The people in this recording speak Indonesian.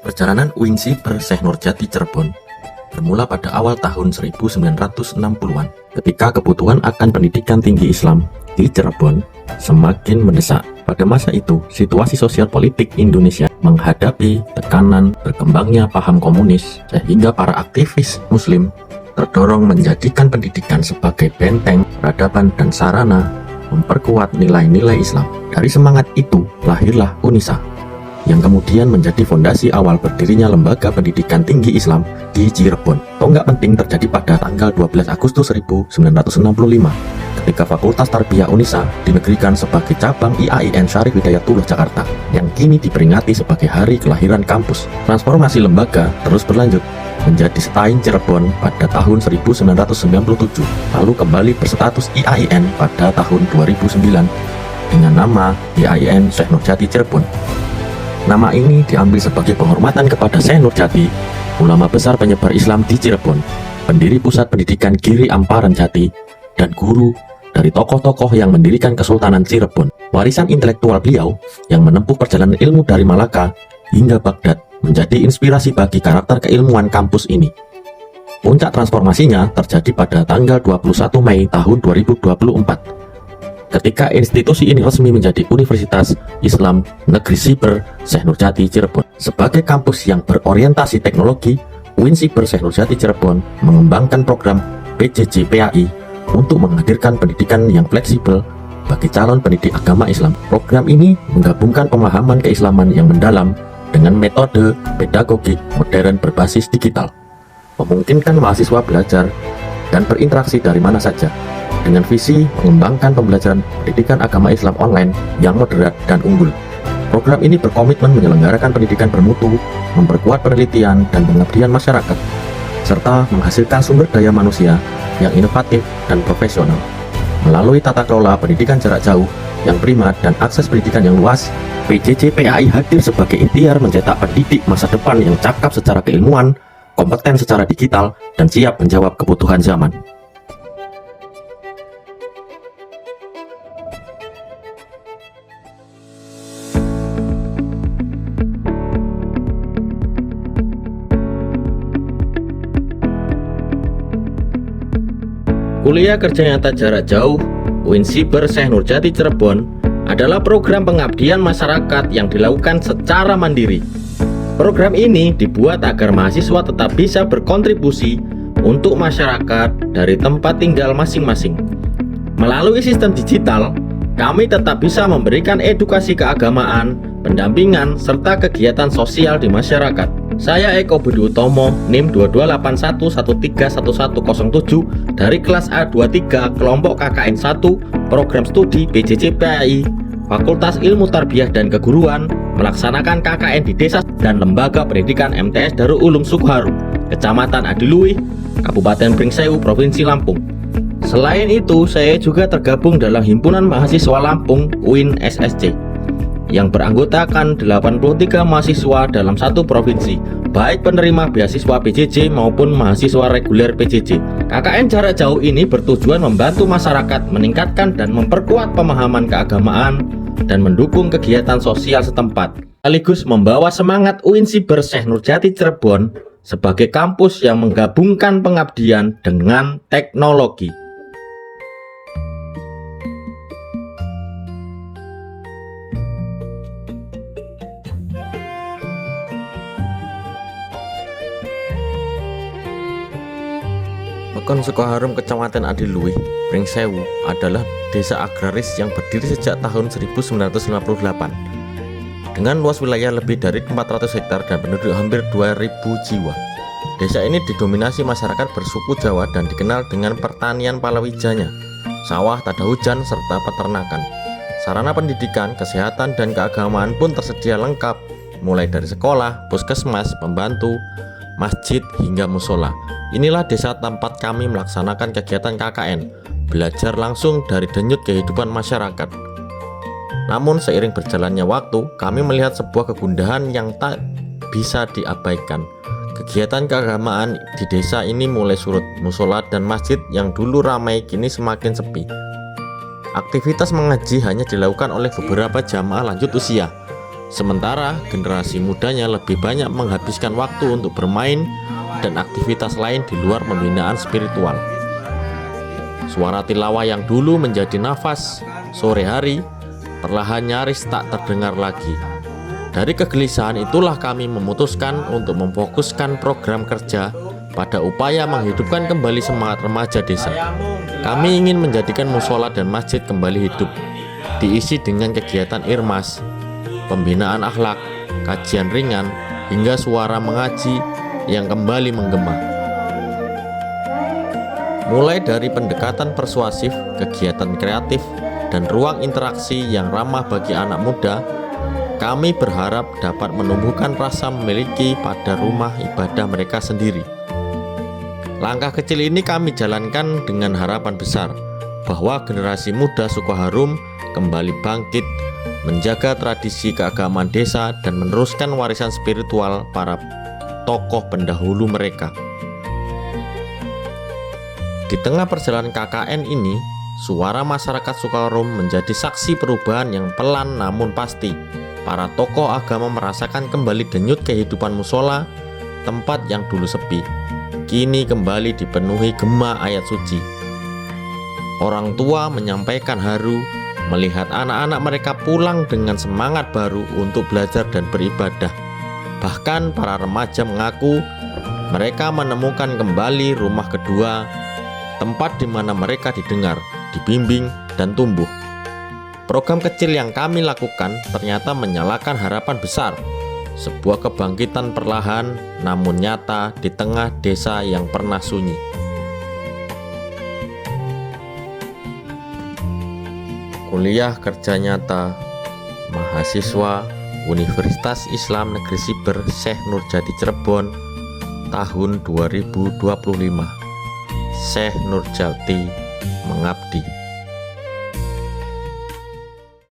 Perjalanan UIN Siber Syekh Nurjati Cirebon bermula pada awal tahun 1960-an ketika kebutuhan akan pendidikan tinggi Islam di Cirebon semakin mendesak. Pada masa itu, situasi sosial politik Indonesia menghadapi tekanan berkembangnya paham komunis sehingga para aktivis muslim terdorong menjadikan pendidikan sebagai benteng peradaban dan sarana memperkuat nilai-nilai Islam. Dari semangat itu lahirlah UNISA yang kemudian menjadi fondasi awal berdirinya Lembaga Pendidikan Tinggi Islam di Cirebon. Tonggak penting terjadi pada tanggal 12 Agustus 1965 ketika Fakultas Tarbiyah UNISA dinegrikan sebagai cabang IAIN Syarif Hidayatullah Jakarta yang kini diperingati sebagai hari kelahiran kampus. Transformasi lembaga terus berlanjut menjadi STAIN Cirebon pada tahun 1997, lalu kembali berstatus IAIN pada tahun 2009 dengan nama IAIN Syekh Nurjati Cirebon. Nama ini diambil sebagai penghormatan kepada Syekh Nurjati, ulama besar penyebar Islam di Cirebon, pendiri pusat pendidikan Giri Amparan Jati, dan guru dari tokoh-tokoh yang mendirikan Kesultanan Cirebon. Warisan intelektual beliau yang menempuh perjalanan ilmu dari Malaka hingga Baghdad menjadi inspirasi bagi karakter keilmuan kampus ini. Puncak transformasinya terjadi pada tanggal 21 Mei tahun 2024 ketika institusi ini resmi menjadi Universitas Islam Negeri Siber Syekh Nurjati Cirebon. Sebagai kampus yang berorientasi teknologi, UIN Siber Syekh Nurjati Cirebon mengembangkan program PJJ PAI untuk menghadirkan pendidikan yang fleksibel bagi calon pendidik agama Islam. Program ini menggabungkan pemahaman keislaman yang mendalam dengan metode pedagogik modern berbasis digital, memungkinkan mahasiswa belajar dan berinteraksi dari mana saja, dengan visi mengembangkan pembelajaran pendidikan agama Islam online yang moderat dan unggul. Program ini berkomitmen menyelenggarakan pendidikan bermutu, memperkuat penelitian dan pengabdian masyarakat, serta menghasilkan sumber daya manusia yang inovatif dan profesional. Melalui tata kelola pendidikan jarak jauh yang primat dan akses pendidikan yang luas, PJJ PAI hadir sebagai ikhtiar mencetak pendidik masa depan yang cakap secara keilmuan, kompeten secara digital, dan siap menjawab kebutuhan zaman. Kuliah Kerja Nyata Jarak Jauh UIN Siber Syekh Nurjati Cirebon adalah program pengabdian masyarakat yang dilakukan secara mandiri. Program ini dibuat agar mahasiswa tetap bisa berkontribusi untuk masyarakat dari tempat tinggal masing-masing. Melalui sistem digital, kami tetap bisa memberikan edukasi keagamaan, pendampingan, serta kegiatan sosial di masyarakat. Saya Eko Budi Utomo, NIM 2281131107 dari kelas A23 kelompok KKN 1 program studi PJJ PAI Fakultas Ilmu Tarbiyah dan Keguruan melaksanakan KKN di desa dan lembaga pendidikan MTS Darul Ulum Sukharu, Kecamatan Adiluih, Kabupaten Pringsewu, Provinsi Lampung. Selain itu, saya juga tergabung dalam Himpunan Mahasiswa Lampung UIN SSC yang beranggotakan 83 mahasiswa dalam satu provinsi, baik penerima beasiswa PJJ maupun mahasiswa reguler PJJ. KKN jarak jauh ini bertujuan membantu masyarakat meningkatkan dan memperkuat pemahaman keagamaan dan mendukung kegiatan sosial setempat, sekaligus membawa semangat UIN Siber Syekh Nurjati Cirebon sebagai kampus yang menggabungkan pengabdian dengan teknologi. Pekon Sukoharum Kecamatan Adiluih, Pringsewu adalah desa agraris yang berdiri sejak tahun 1958 dengan luas wilayah lebih dari 400 hektar dan penduduk hampir 2000 jiwa. Desa ini didominasi masyarakat bersuku Jawa dan dikenal dengan pertanian palawijanya, sawah tada hujan, serta peternakan. Sarana pendidikan, kesehatan, dan keagamaan pun tersedia lengkap, mulai dari sekolah, puskesmas, pembantu, masjid, hingga musola. Inilah desa tempat kami melaksanakan kegiatan KKN, belajar langsung dari denyut kehidupan masyarakat. Namun seiring berjalannya waktu, kami melihat sebuah kegundahan yang tak bisa diabaikan. Kegiatan keagamaan di desa ini mulai surut. Musola dan masjid yang dulu ramai kini semakin sepi. Aktivitas mengaji hanya dilakukan oleh beberapa jamaah lanjut usia. Sementara generasi mudanya lebih banyak menghabiskan waktu untuk bermain dan aktivitas lain di luar pembinaan spiritual. Suara tilawah yang dulu menjadi nafas sore hari perlahan nyaris tak terdengar lagi. Dari kegelisahan itulah kami memutuskan untuk memfokuskan program kerja pada upaya menghidupkan kembali semangat remaja desa. Kami ingin menjadikan musola dan masjid kembali hidup, diisi dengan kegiatan irmas, pembinaan akhlak, kajian ringan, hingga suara mengaji yang kembali menggema. Mulai dari pendekatan persuasif, kegiatan kreatif, dan ruang interaksi yang ramah bagi anak muda, kami berharap dapat menumbuhkan rasa memiliki pada rumah ibadah mereka sendiri. Langkah kecil ini kami jalankan dengan harapan besar bahwa generasi muda Sukoharum kembali bangkit, menjaga tradisi keagamaan desa dan meneruskan warisan spiritual para tokoh pendahulu mereka. Di tengah perjalanan KKN ini, suara masyarakat Sukoharum menjadi saksi perubahan yang pelan namun pasti. Para tokoh agama merasakan kembali denyut kehidupan musola, tempat yang dulu sepi, kini kembali dipenuhi gema ayat suci. Orang tua menyampaikan haru melihat anak-anak mereka pulang dengan semangat baru untuk belajar dan beribadah. Bahkan para remaja mengaku mereka menemukan kembali rumah kedua, tempat di mana mereka didengar, dibimbing, dan tumbuh. Program kecil yang kami lakukan ternyata menyalakan harapan besar, sebuah kebangkitan perlahan namun nyata di tengah desa yang pernah sunyi. Kuliah kerja nyata mahasiswa Universitas Islam Negeri Siber Syekh Nurjati Cirebon tahun 2025. Syekh Nurjati mengabdi.